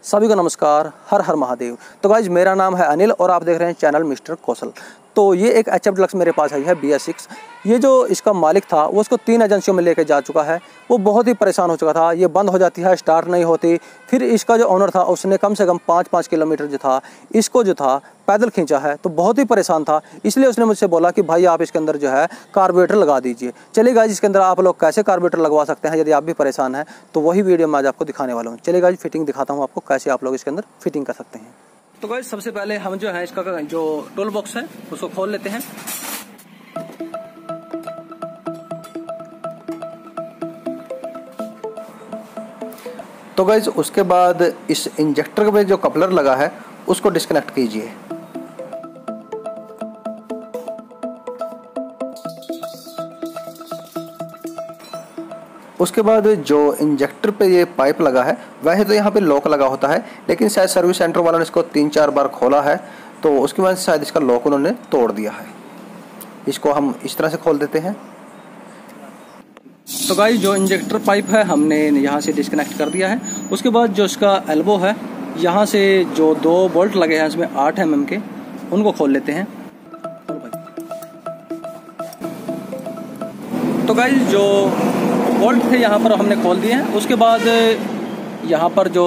सभी को नमस्कार, हर हर महादेव। तो गाइज मेरा नाम है अनिल और आप देख रहे हैं चैनल मिस्टर कौशल। तो ये एक HF डिलक्स मेरे पास आई है BS6। ये जो इसका मालिक था वो उसको 3 एजेंसियों में लेके जा चुका है। वो बहुत ही परेशान हो चुका था, ये बंद हो जाती है, स्टार्ट नहीं होती। फिर इसका जो ओनर था उसने कम से कम 5-5 किलोमीटर जो था इसको जो था पैदल खींचा है, तो बहुत ही परेशान था। इसलिए उसने मुझसे बोला कि भाई आप इसके अंदर जो है कार्बोरेटर लगा दीजिए। चलिए गाइज इसके अंदर आप लोग कैसे कार्बोरेटर लगवा सकते हैं यदि आप भी परेशान हैं, तो वही वीडियो मैं आज आपको दिखाने वाला हूँ। चलिए गाइज फिटिंग दिखाता हूँ आपको कैसे आप लोग इसके अंदर फिटिंग कर सकते हैं। तो गाइज सबसे पहले हम जो है इसका जो टूल बॉक्स है उसको खोल लेते हैं। तो गाइज उसके बाद इस इंजेक्टर में जो कपलर लगा है उसको डिस्कनेक्ट कीजिए। उसके बाद जो इंजेक्टर पे ये पाइप लगा है, वैसे तो यहाँ पे लॉक लगा होता है, लेकिन शायद सर्विस सेंटर वालों ने इसको 3-4 बार खोला है, तो उसकी वजह से शायद इसका लॉक उन्होंने तोड़ दिया है। इसको हम इस तरह से खोल देते हैं। तो गाइस जो इंजेक्टर पाइप है हमने यहाँ से डिस्कनेक्ट कर दिया है। उसके बाद जो इसका एल्बो है, यहाँ से जो 2 बोल्ट लगे हैं इसमें 8 mm के, उनको खोल लेते हैं। तो गाइस जो बोल्ट थे यहाँ पर हमने खोल दिए हैं। उसके बाद यहाँ पर जो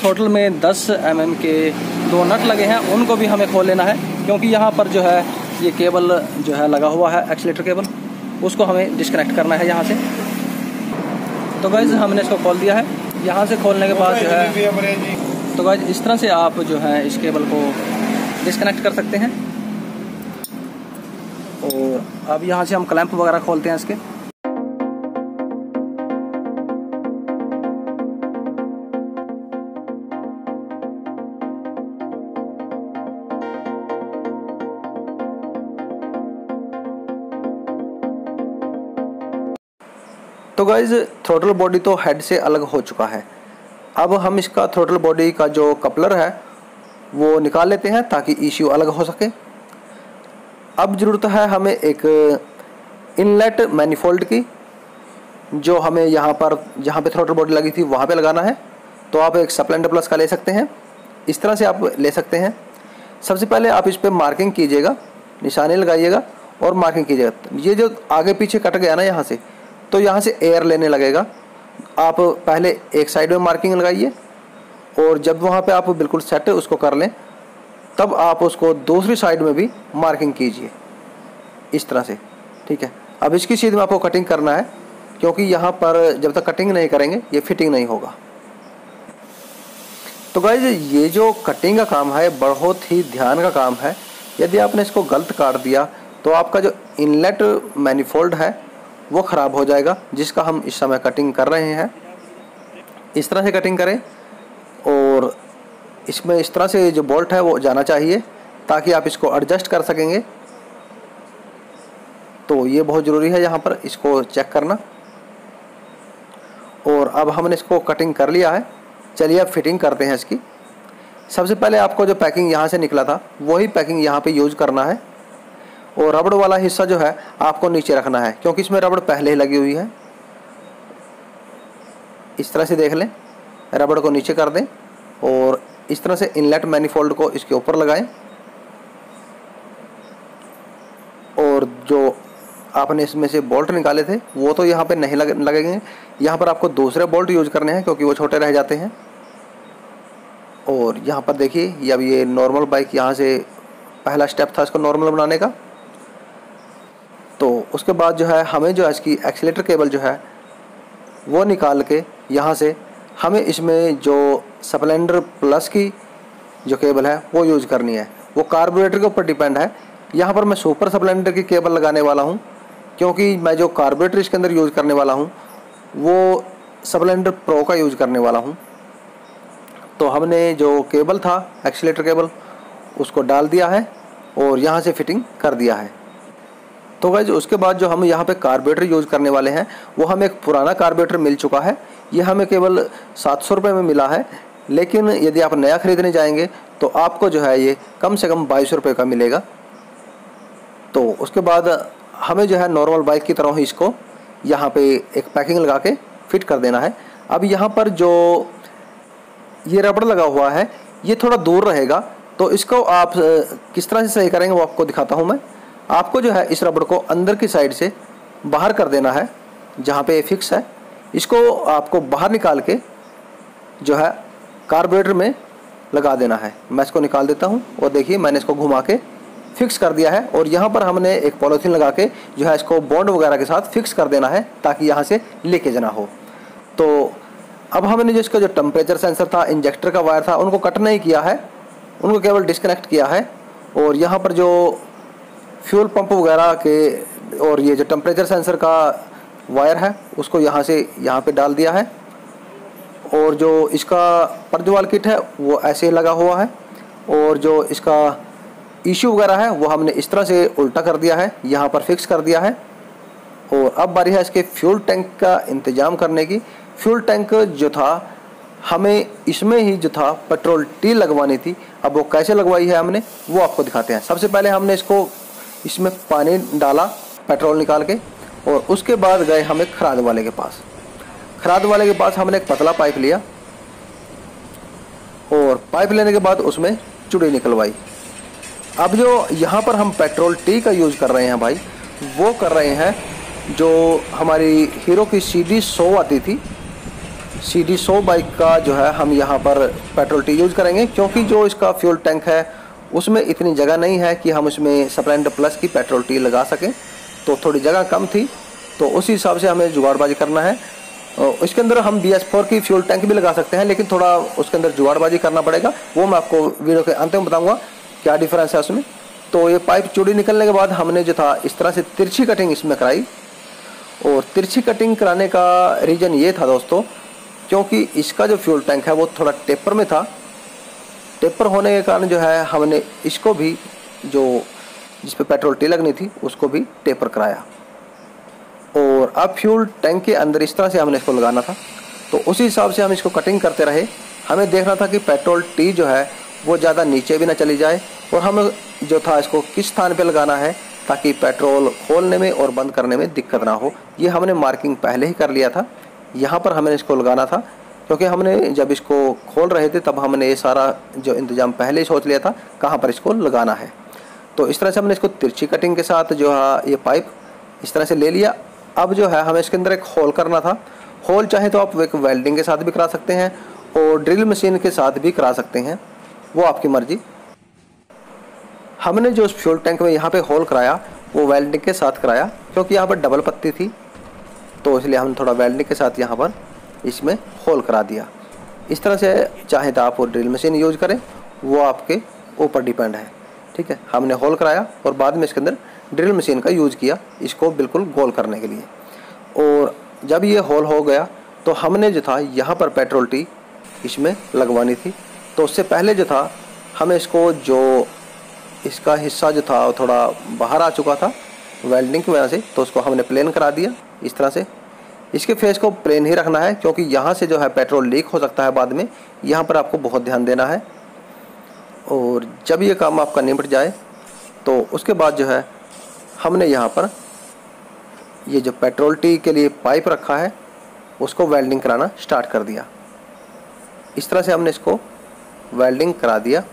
टोटल में 10 mm के 2 नट लगे हैं उनको भी हमें खोल लेना है, क्योंकि यहाँ पर जो है ये केबल जो है लगा हुआ है, एक्सीलेटर केबल, उसको हमें डिस्कनेक्ट करना है यहाँ से। तो गाइस हमने इसको खोल दिया है। यहाँ से खोलने के बाद जो है तो गाइस इस तरह से आप जो है इस केबल को डिस्कनेक्ट कर सकते हैं। और अब यहाँ से हम क्लैंप वगैरह खोलते हैं इसके। तो गाइज थ्रोटल बॉडी तो हेड से अलग हो चुका है। अब हम इसका थ्रोटल बॉडी का जो कपलर है वो निकाल लेते हैं ताकि ECU अलग हो सके। अब ज़रूरत है हमें एक इनलेट मैनिफोल्ड की, जो हमें यहाँ पर जहाँ पे थ्रोटल बॉडी लगी थी वहाँ पे लगाना है। तो आप एक स्प्लेंडर प्लस का ले सकते हैं, इस तरह से आप ले सकते हैं। सबसे पहले आप इस पर मार्किंग कीजिएगा, निशानी लगाइएगा और मार्किंग कीजिएगा। ये जो आगे पीछे कट गया ना यहाँ से, तो यहाँ से एयर लेने लगेगा। आप पहले एक साइड में मार्किंग लगाइए और जब वहाँ पे आप बिल्कुल सेट उसको कर लें, तब आप उसको दूसरी साइड में भी मार्किंग कीजिए इस तरह से, ठीक है। अब इसकी सीध में आपको कटिंग करना है, क्योंकि यहाँ पर जब तक कटिंग नहीं करेंगे ये फिटिंग नहीं होगा। तो गाइज ये जो कटिंग का काम है बहुत ही ध्यान का काम है। यदि आपने इसको गलत काट दिया तो आपका जो इनलेट मैनिफोल्ड है वो ख़राब हो जाएगा, जिसका हम इस समय कटिंग कर रहे हैं। इस तरह से कटिंग करें और इसमें इस तरह से जो बोल्ट है वो जाना चाहिए, ताकि आप इसको एडजस्ट कर सकेंगे। तो ये बहुत ज़रूरी है यहाँ पर इसको चेक करना। और अब हमने इसको कटिंग कर लिया है। चलिए अब फिटिंग करते हैं इसकी। सबसे पहले आपको जो पैकिंग यहाँ से निकला था वही पैकिंग यहाँ पे यूज़ करना है, और रबड़ वाला हिस्सा जो है आपको नीचे रखना है, क्योंकि इसमें रबड़ पहले ही लगी हुई है। इस तरह से देख लें, रबड़ को नीचे कर दें और इस तरह से इनलेट मैनिफोल्ड को इसके ऊपर लगाएं। और जो आपने इसमें से बोल्ट निकाले थे वो तो यहाँ पे नहीं लगेंगे, यहाँ पर आपको दूसरे बोल्ट यूज करने हैं, क्योंकि वो छोटे रह जाते हैं। और यहाँ पर देखिए अब ये नॉर्मल बाइक, यहाँ से पहला स्टेप था इसको नॉर्मल बनाने का। तो उसके बाद जो है हमें जो है इसकी एक्सीलेटर केबल जो है वो निकाल के यहाँ से हमें इसमें जो स्प्लेंडर प्लस की जो केबल है वो यूज़ करनी है। वो कार्बोरेटर के ऊपर डिपेंड है। यहाँ पर मैं सुपर स्प्लेंडर की केबल लगाने वाला हूँ, क्योंकि मैं जो कार्बोरेटर इसके अंदर यूज़ करने वाला हूँ वो स्प्लेंडर प्रो का यूज़ करने वाला हूँ। तो हमने जो केबल था एक्सीलेटर केबल उसको डाल दिया है और यहाँ से फिटिंग कर दिया है। तो गाइस उसके बाद जो हम यहाँ पे कार्बोरेटर यूज़ करने वाले हैं वो हमें एक पुराना कार्बोरेटर मिल चुका है। ये हमें केवल 700 रुपये में मिला है, लेकिन यदि आप नया ख़रीदने जाएंगे तो आपको जो है ये कम से कम 2200 रुपये का मिलेगा। तो उसके बाद हमें जो है नॉर्मल बाइक की तरह ही इसको यहाँ पे एक पैकिंग लगा के फिट कर देना है। अब यहाँ पर जो ये रबड़ लगा हुआ है ये थोड़ा दूर रहेगा, तो इसको आप किस तरह से सही करेंगे वो आपको दिखाता हूँ मैं। आपको जो है इस रबड़ को अंदर की साइड से बाहर कर देना है, जहाँ पे फिक्स है इसको आपको बाहर निकाल के जो है कार्बोरेटर में लगा देना है। मैं इसको निकाल देता हूँ और देखिए मैंने इसको घुमा के फिक्स कर दिया है, और यहाँ पर हमने एक पॉलीथीन लगा के जो है इसको बॉन्ड वगैरह के साथ फिक्स कर देना है ताकि यहाँ से लीकेज ना हो। तो अब हमने जो इसका जो टेम्परेचर सेंसर था, इंजेक्टर का वायर था, उनको कट नहीं किया है, उनको केवल डिस्कनेक्ट किया है, और यहाँ पर जो फ्यूल पंप वगैरह के और ये जो टेम्परेचर सेंसर का वायर है उसको यहाँ से यहाँ पे डाल दिया है, और जो इसका पर्दवाल किट है वो ऐसे लगा हुआ है, और जो इसका इशू वगैरह है वो हमने इस तरह से उल्टा कर दिया है, यहाँ पर फिक्स कर दिया है। और अब बारी है इसके फ्यूल टैंक का इंतज़ाम करने की। फ्यूल टैंक जो था हमें इसमें ही जो था पेट्रोल टी लगवानी थी, अब वो कैसे लगवाई है हमने वो आपको दिखाते हैं। सबसे पहले हमने इसमें पानी डाला पेट्रोल निकाल के, और उसके बाद गए हमें खराद वाले के पास। खराद वाले के पास हमने एक पतला पाइप लिया, और पाइप लेने के बाद उसमें चुड़ी निकलवाई। अब जो यहाँ पर हम पेट्रोल टी का यूज़ कर रहे हैं भाई, वो कर रहे हैं जो हमारी हीरो की CD100 आती थी, CD100 बाइक का जो है हम यहाँ पर पेट्रोल टी यूज़ करेंगे, क्योंकि जो इसका फ्यूल टैंक है उसमें इतनी जगह नहीं है कि हम उसमें स्प्लेंडर प्लस की पेट्रोल टी लगा सकें, तो थोड़ी जगह कम थी, तो उस हिसाब से हमें जुगाड़बाजी करना है। इसके अंदर हम BS4 की फ्यूल टैंक भी लगा सकते हैं, लेकिन थोड़ा उसके अंदर जुगाड़बाजी करना पड़ेगा, वो मैं आपको वीडियो के अंत में बताऊँगा क्या डिफरेंस है उसमें। तो ये पाइप चूड़ी निकलने के बाद हमने जो था इस तरह से तिरछी कटिंग इसमें कराई, और तिरछी कटिंग कराने का रीज़न ये था दोस्तों, क्योंकि इसका जो फ्यूल टैंक है वो थोड़ा टेपर में था। टेपर होने के कारण जो है हमने इसको भी जो जिस पे पेट्रोल टी लगनी थी उसको भी टेपर कराया, और अब फ्यूल टैंक के अंदर इस तरह से हमने इसको लगाना था। तो उसी हिसाब से हम इसको कटिंग करते रहे। हमें देखना था कि पेट्रोल टी जो है वो ज़्यादा नीचे भी ना चली जाए, और हमें जो था इसको किस स्थान पे लगाना है ताकि पेट्रोल खोलने में और बंद करने में दिक्कत ना हो। ये हमने मार्किंग पहले ही कर लिया था, यहाँ पर हमें इसको लगाना था, क्योंकि हमने जब इसको खोल रहे थे तब हमने ये सारा जो इंतज़ाम पहले ही सोच लिया था कहाँ पर इसको लगाना है। तो इस तरह से हमने इसको तिरछी कटिंग के साथ जो है ये पाइप इस तरह से ले लिया। अब जो है हमें इसके अंदर एक होल करना था। होल चाहे तो आप एक वेल्डिंग के साथ भी करा सकते हैं और ड्रिल मशीन के साथ भी करा सकते हैं, वो आपकी मर्जी। हमने जो उस फ्यूल टैंक में यहाँ पे होल कराया वो वेल्डिंग के साथ कराया, क्योंकि यहाँ पर डबल पत्ती थी, तो इसलिए हमने थोड़ा वेल्डिंग के साथ यहाँ पर इसमें होल करा दिया। इस तरह से चाहे तो आप वो ड्रिल मशीन यूज़ करें, वो आपके ऊपर डिपेंड है। ठीक है, हमने होल कराया और बाद में इसके अंदर ड्रिल मशीन का यूज़ किया इसको बिल्कुल गोल करने के लिए। और जब ये होल हो गया तो हमने जो था यहाँ पर पेट्रोल टी इसमें लगवानी थी। तो उससे पहले जो था हमें इसको जो इसका हिस्सा जो था वो थोड़ा बाहर आ चुका था वेल्डिंग की वजह से, तो उसको हमने प्लेन करा दिया इस तरह से। इसके फेस को प्लेन ही रखना है, क्योंकि यहाँ से जो है पेट्रोल लीक हो सकता है बाद में, यहाँ पर आपको बहुत ध्यान देना है। और जब ये काम आपका निपट जाए तो उसके बाद जो है हमने यहाँ पर ये जो पेट्रोल टी के लिए पाइप रखा है उसको वेल्डिंग कराना स्टार्ट कर दिया। इस तरह से हमने इसको वेल्डिंग करा दिया।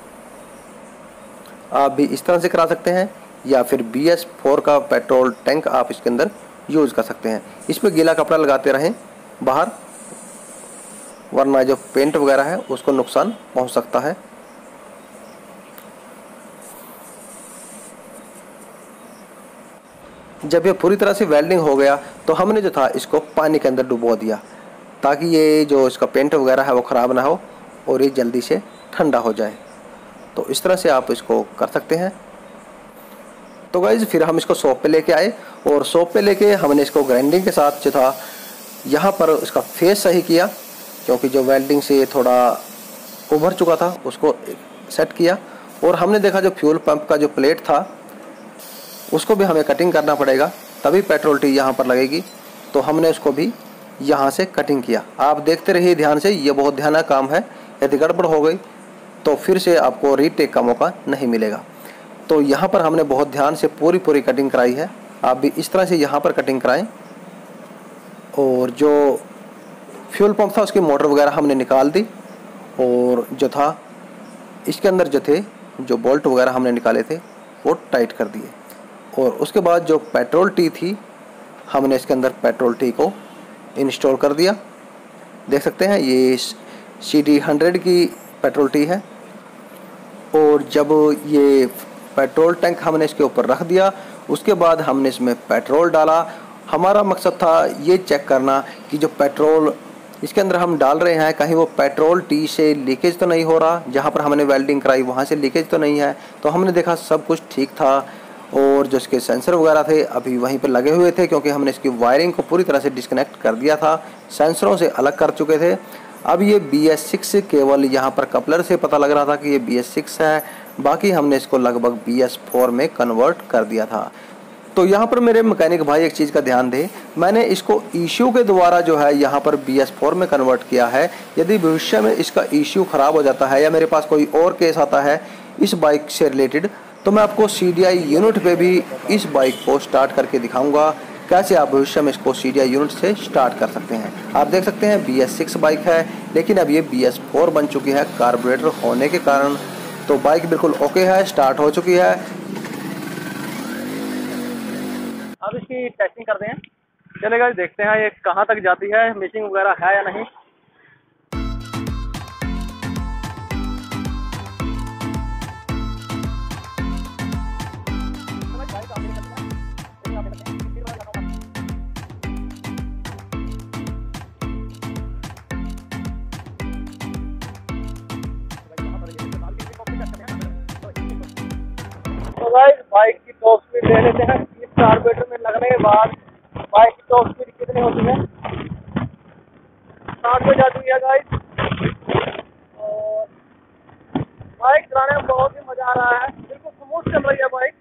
आप भी इस तरह से करा सकते हैं, या फिर BS4 का पेट्रोल टैंक आप इसके अंदर यूज़ कर सकते हैं। इस पर गीला कपड़ा लगाते रहें बाहर, वरना जो पेंट वगैरह है उसको नुकसान पहुंच सकता है। जब ये पूरी तरह से वेल्डिंग हो गया तो हमने जो था इसको पानी के अंदर डुबो दिया, ताकि ये जो इसका पेंट वगैरह है वो ख़राब ना हो और ये जल्दी से ठंडा हो जाए। तो इस तरह से आप इसको कर सकते हैं। तो गाइज़ फिर हम इसको शॉप पे लेके आए, और शॉप पे लेके हमने इसको ग्राइंडिंग के साथ जो था यहाँ पर इसका फेस सही किया, क्योंकि जो वेल्डिंग से थोड़ा उभर चुका था उसको सेट किया। और हमने देखा जो फ्यूल पंप का जो प्लेट था उसको भी हमें कटिंग करना पड़ेगा, तभी पेट्रोल टी यहाँ पर लगेगी। तो हमने उसको भी यहाँ से कटिंग किया। आप देखते रहिए ध्यान से, ये बहुत ध्यान का काम है। यदि गड़बड़ हो गई तो फिर से आपको रीटेक का मौका नहीं मिलेगा। तो यहाँ पर हमने बहुत ध्यान से पूरी कटिंग कराई है। आप भी इस तरह से यहाँ पर कटिंग कराएं। और जो फ्यूल पंप था उसकी मोटर वगैरह हमने निकाल दी, और जो था इसके अंदर जो बोल्ट वगैरह हमने निकाले थे वो टाइट कर दिए। और उसके बाद जो पेट्रोल टी थी, हमने इसके अंदर पेट्रोल टी को इंस्टॉल कर दिया। देख सकते हैं ये CD100 की पेट्रोल टी है। और जब ये पेट्रोल टैंक हमने इसके ऊपर रख दिया, उसके बाद हमने इसमें पेट्रोल डाला। हमारा मकसद था ये चेक करना कि जो पेट्रोल इसके अंदर हम डाल रहे हैं कहीं वो पेट्रोल टी से लीकेज तो नहीं हो रहा, जहाँ पर हमने वेल्डिंग कराई वहाँ से लीकेज तो नहीं है। तो हमने देखा सब कुछ ठीक था। और जो इसके सेंसर वगैरह थे अभी वहीं पर लगे हुए थे, क्योंकि हमने इसकी वायरिंग को पूरी तरह से डिस्कनेक्ट कर दिया था, सेंसरों से अलग कर चुके थे। अब ये BS6 केवल यहाँ पर कपलर से पता लग रहा था कि ये BS6 है, बाकी हमने इसको लगभग BS4 में कन्वर्ट कर दिया था। तो यहाँ पर मेरे मैकेनिक भाई एक चीज़ का ध्यान दें, मैंने इसको इश्यू के द्वारा जो है यहाँ पर BS4 में कन्वर्ट किया है। यदि भविष्य में इसका इश्यू ख़राब हो जाता है या मेरे पास कोई और केस आता है इस बाइक से रिलेटेड, तो मैं आपको CDI यूनिट पे भी इस बाइक को स्टार्ट करके दिखाऊंगा कैसे आप भविष्य में इसको CDI यूनिट से स्टार्ट कर सकते हैं। आप देख सकते हैं BS6 बाइक है, लेकिन अब ये BS4 बन चुकी है कार्बोरेटर होने के कारण। तो बाइक बिल्कुल ओके है, स्टार्ट हो चुकी है। अब इसकी टेस्टिंग करते हैं। चलेगा, देखते हैं ये कहाँ तक जाती है, मिसिंग वगैरह है या नहीं। तो गाइस बाइक की टॉप स्पीड ले लेते हैं। इस कार्बोरेटर में लगने के बाद बाइक की टॉप स्पीड कितनी होती है? 60 पे जा चुकी है गाइस। और बाइक चलाने में बहुत ही मजा आ रहा है, बिल्कुल स्मूथ चल रही है बाइक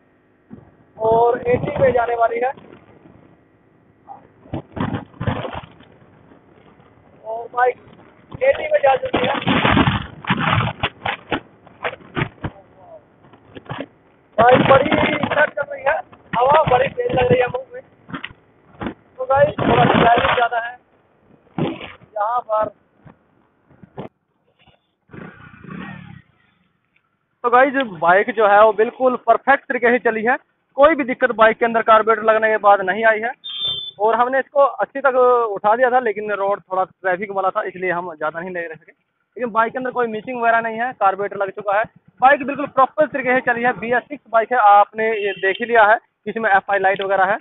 और 80 पे जाने वाली है। और बाइक 80 पे जा चुकी है। बाइक बड़ी स्टार्ट चल रही है, हवा बड़ी तेज लग रही है मुंह में। तो गाइस थोड़ा ड्राइविंग ज़्यादा है यहाँ पर। तो गाइस बाइक जो है वो बिल्कुल परफेक्ट तरीके से चली है, कोई भी दिक्कत बाइक के अंदर कार्बोरेटर लगने के बाद नहीं आई है। और हमने इसको 80 तक उठा दिया था, लेकिन रोड थोड़ा ट्रैफिक वाला था इसलिए हम ज़्यादा नहीं ले रह सके। लेकिन बाइक के अंदर कोई मिसिंग वगैरह नहीं है, कार्बोरेटर लग चुका है। बाइक बिल्कुल प्रॉपर तरीके से चली है। BS6 बाइक है, आपने ये देख ही लिया है, इसमें FI लाइट वगैरह है।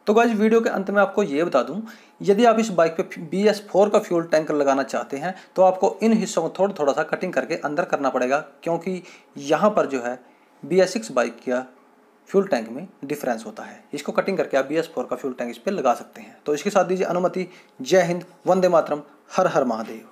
तो गाइस वीडियो के अंत में आपको ये बता दूं, यदि आप इस बाइक पे BS4 का फ्यूल टैंकर लगाना चाहते हैं तो आपको इन हिस्सों को थोड़ा सा कटिंग करके अंदर करना पड़ेगा, क्योंकि यहाँ पर जो है BS6 बाइक का फ्यूल टैंक में डिफरेंस होता है। इसको कटिंग करके आप BS4 का फ्यूल टैंक इस पर लगा सकते हैं। तो इसके साथ दीजिए अनुमति। जय हिंद, वंदे मातरम, हर हर महादेव।